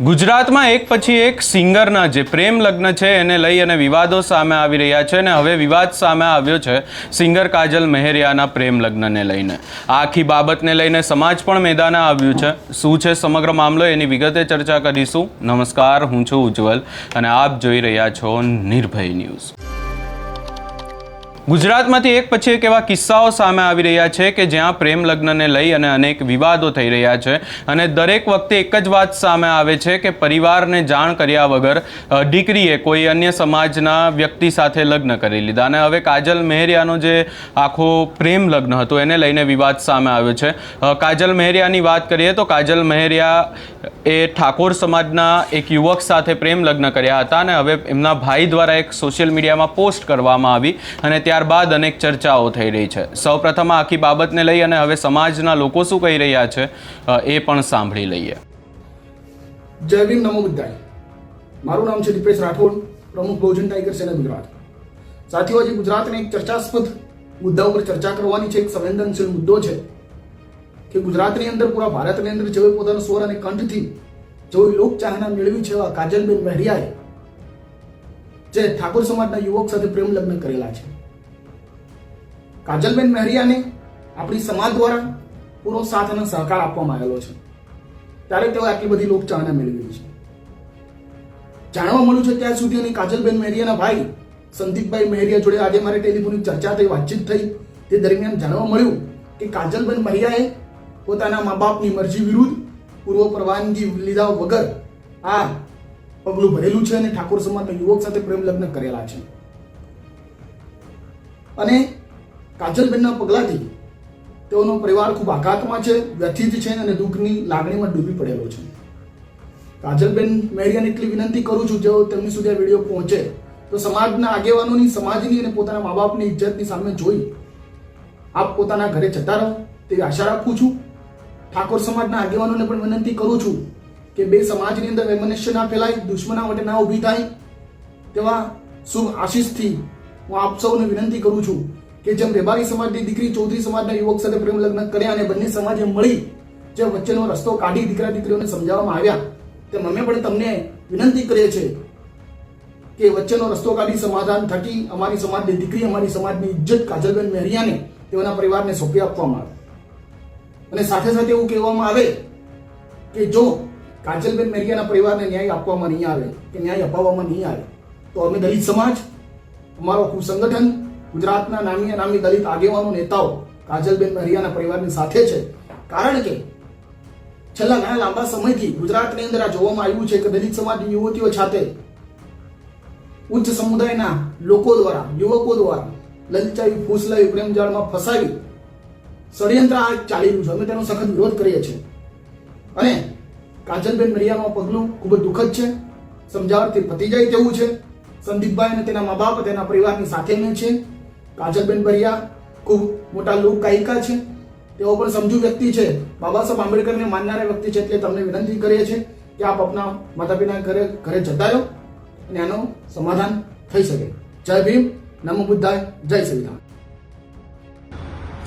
ગુજરાતમાં એક પછી એક સિંગરના જે પ્રેમ લગ્ન છે એને લઈ અને વિવાદો સામે આવી રહ્યા છે અને હવે વિવાદ સામે આવ્યો છે સિંગર કાજલ મહેરિયાના પ્રેમ લગ્નને લઈને. આ આખી બાબતને લઈને સમાજ પણ મેદાને આવ્યું છે. શું છે સમગ્ર મામલો એની વિગતે ચર્ચા કરીશું. નમસ્કાર, હું છું ઉજ્જવલ અને આપ જોઈ રહ્યા છો નિર્ભય ન્યૂઝ. ગુજરાતમાંથી એક પછી એક એવા કિસ્સાઓ સામે આવી રહ્યા છે કે જ્યાં પ્રેમ લગ્નને લઈ અને અનેક વિવાદો થઈ રહ્યા છે અને દરેક વખતે એક જ વાત સામે આવે છે કે પરિવારને જાણ કર્યા વગર દીકરીએ કોઈ અન્ય સમાજના વ્યક્તિ સાથે લગ્ન કરી લીધા. અને હવે કાજલ મહેરિયાનો જે આખો પ્રેમ લગ્ન હતો એને લઈને વિવાદ સામે આવ્યો છે. કાજલ મહેરિયાની વાત કરીએ તો કાજલ મહેરિયા એ ઠાકોર સમાજના એક યુવક સાથે પ્રેમ લગ્ન કર્યા હતા અને હવે એમના ભાઈ દ્વારા એક સોશિયલ મીડિયામાં પોસ્ટ કરવામાં આવી અને ત્યારબાદ અનેક ચર્ચાઓ થઈ રહી છે. સૌપ્રથમ આખી બાબતને લઈ અને હવે સમાજના લોકો શું કહી રહ્યા છે એ પણ સાંભળી લઈએ. જય ભીમ, નમો બુદ્ધાય. મારું નામ છે દીપેશ રાઠોડ, પ્રમુખ બહુજન ટાઈગર સેના ગુજરાત. સાથીઓ, આજે ગુજરાતને એક ચર્ચાસ્પદ મુદ્દા ઉપર ચર્ચા કરવાની છે. એક સંવેદનશીલ મુદ્દો છે કે ગુજરાતની અંદર, પૂરા ભારતની અંદર જેઓ પોતાનો સ્વર અને કંઠથી જેઓ લોકચાહના મેળવી છે એવા કાજલબેન મહેરિયાએ જે ઠાકોર સમાજના યુવક સાથે પ્રેમ લગ્ન કરેલા છે. કાજલબેન મહેરિયાને આપણી સમાજ દ્વારા પૂરો સાથ અને સહકાર આપવામાં આવેલો છે, ત્યારે તેઓ આટલી બધી લોકચાહના મેળવી છે. જાણવા મળ્યું છે ત્યાં સુધી અને કાજલબેન મહેરિયાના ભાઈ સંદીપભાઈ મહેરિયા જોડે આજે મારે ટેલિફોનિક ચર્ચા થઈ, વાતચીત થઈ. તે દરમિયાન જાણવા મળ્યું કે કાજલબેન મહેરિયાએ પોતાના મા બાપની મરજી વિરુદ્ધ પૂર્વ પરવાનગી લીધા વગર આ પગલું ભરેલું છે અને ઠાકોર સમાજના યુવક સાથે પ્રેમ લગ્ન કરેલા છે. અને કાજલબેનના પગલાથી તેઓનો પરિવાર ખૂબ આઘાતમાં છે, વ્યથિત છે અને દુઃખની લાગણીમાં ડૂબી પડેલો છે. કાજલબેન મહેરિયાને એટલી વિનંતી કરું છું, જો તેમની સુધી આ વિડીયો પહોંચે તો સમાજના આગેવાનોની, સમાજની અને પોતાના મા બાપની ઇજ્જતની સામે જોઈ આપ પોતાના ઘરે જતા રહો તેવી આશા રાખું છું. ઠાકોર સમાજના આગેવાનોને પણ વિનંતી કરું છું કે બે સમાજની અંદર વૈમનસ્ય ના ફેલાય, દુશ્મનાવટ ના ઊભી થાય તેવા શુભ આશીષથી હું આપ સૌને વિનંતી કરું છું કે જેમ રેબારી સમાજની દીકરી ચૌધરી સમાજના યુવક સાથે પ્રેમ લગ્ન કર્યા અને બંને સમાજે મળી જે વચ્ચેનો રસ્તો કાઢી દીકરા દીકરીઓને સમજાવવામાં આવ્યા, તેમ અમે પણ તમને વિનંતી કરીએ છીએ કે વચ્ચેનો રસ્તો કાઢી સમાધાન થકી અમારી સમાજની દીકરી, અમારી સમાજની ઇજ્જત કાજલબેન મહેરિયાને તેઓના પરિવારને સોંપી આપવામાં આવે. અને સાથે સાથે એવું કહેવામાં આવે કે જો કાજલબેન મહેરિયાના પરિવારને ન્યાય આપવામાં નહીં આવે કે ન્યાય અપાવવામાં નહીં આવે તો અમે દલિત સમાજ, અમારો આખું સંગઠન, ગુજરાતના નામી દલિત આગેવાનો, નેતાઓ કાજલબેન મહેરિયાના પરિવારની સાથે છે. કારણ કે છેલ્લા ઘણા લાંબા સમયથી ગુજરાતની અંદર આ જોવામાં આવ્યું છે કે દલિત સમાજની યુવતીઓ સાથે ઉચ્ચ સમુદાયના લોકો દ્વારા, યુવકો દ્વારા લલચાવી, ફૂસલાવી, પ્રેમજાળમાં ફસાવી ષડયંત્ર આ ચાલી રહ્યું છે. અમે તેનો સખત વિરોધ કરીએ છીએ અને કાજલબેન મહેરિયાનું પગલું ખૂબ જ દુઃખદ છે. સમજાવટથી પતી જાય તેવું છે. સંદીપભાઈ અને તેના મા બાપ તેના પરિવારની સાથે છે. કાજલબેન મહેરિયા ખૂબ મોટા લોક ગાયિકા છે, તેઓ પણ સમજુ વ્યક્તિ છે, બાબા સાહેબ આંબેડકરને માનનારા વ્યક્તિ છે. એટલે તમને વિનંતી કરીએ છીએ કે આપ આપના માતા પિતાના ઘરે જતા રહો અને આનું સમાધાન થઈ શકે. જય ભીમ, નમો બુદ્ધાય, જય સંવિધાન.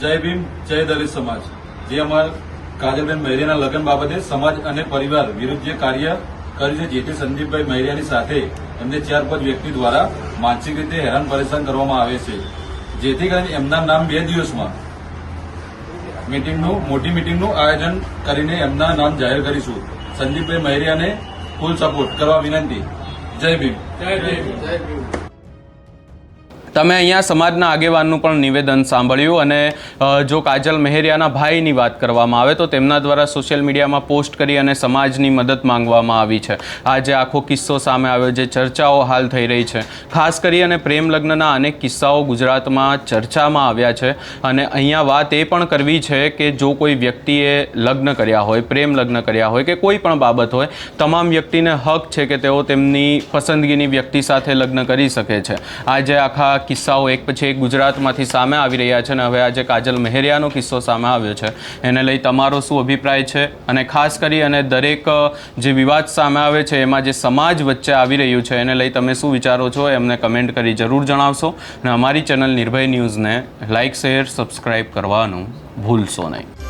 જય ભીમ, જય દલિત સમાજ. જે અમારા કાજલબેન મહેરિયાના લગ્ન બાબતે સમાજ અને પરિવાર વિરુદ્ધ જે કાર્ય કર્યું છે, જેથી સંદીપભાઈ મહેરિયાની સાથે એમને 4-5 વ્યક્તિ દ્વારા માનસિક રીતે હેરાન પરેશાન કરવામાં આવે છે, જેથી કરીને એમના નામ 2 દિવસમાં મોટી મીટિંગનું આયોજન કરીને એમના નામ જાહેર કરીશું. સંદીપભાઈ મહેરિયાને ફૂલ સપોર્ટ કરવા વિનંતી. જય ભીમ. જય ભીમ. જય ભીમ. તમે અહીંયા સમાજના આગેવાનનું પણ નિવેદન સાંભળ્યું અને જો કાજલ મહેરિયાના ભાઈની વાત કરવામાં આવે તો તેમના દ્વારા સોશિયલ મીડિયામાં પોસ્ટ કરી અને સમાજની મદદ માંગવામાં આવી છે. આ જે આખો કિસ્સો સામે આવ્યો, જે ચર્ચાઓ હાલ થઈ રહી છે, ખાસ કરી અને પ્રેમ લગ્નના અનેક કિસ્સાઓ ગુજરાતમાં ચર્ચામાં આવ્યા છે. અને અહીંયા વાત એ પણ કરવી છે કે જો કોઈ વ્યક્તિએ લગ્ન કર્યા હોય, પ્રેમ લગ્ન કર્યા હોય કે કોઈ પણ બાબત હોય, તમામ વ્યક્તિને હક છે કે તેઓ તેમની પસંદગીની વ્યક્તિ સાથે લગ્ન કરી શકે છે. આજે આખા કિસ્સાઓ એક પછી એક ગુજરાતમાંથી સામે આવી રહ્યા છે અને હવે આજે કાજલ મહેરિયાનો કિસ્સો સામે આવ્યો છે, એને લઈ તમારો શું અભિપ્રાય છે? અને ખાસ કરી અને દરેક જે વિવાદ સામે આવે છે એમાં જે સમાજ વચ્ચે આવી રહ્યું છે એને લઈ તમે શું વિચારો છો એમને કમેન્ટ કરી જરૂર જણાવશો અને અમારી ચેનલ નિર્ભય ન્યૂઝને લાઇક, શેર, સબસ્ક્રાઈબ કરવાનું ભૂલશો નહીં.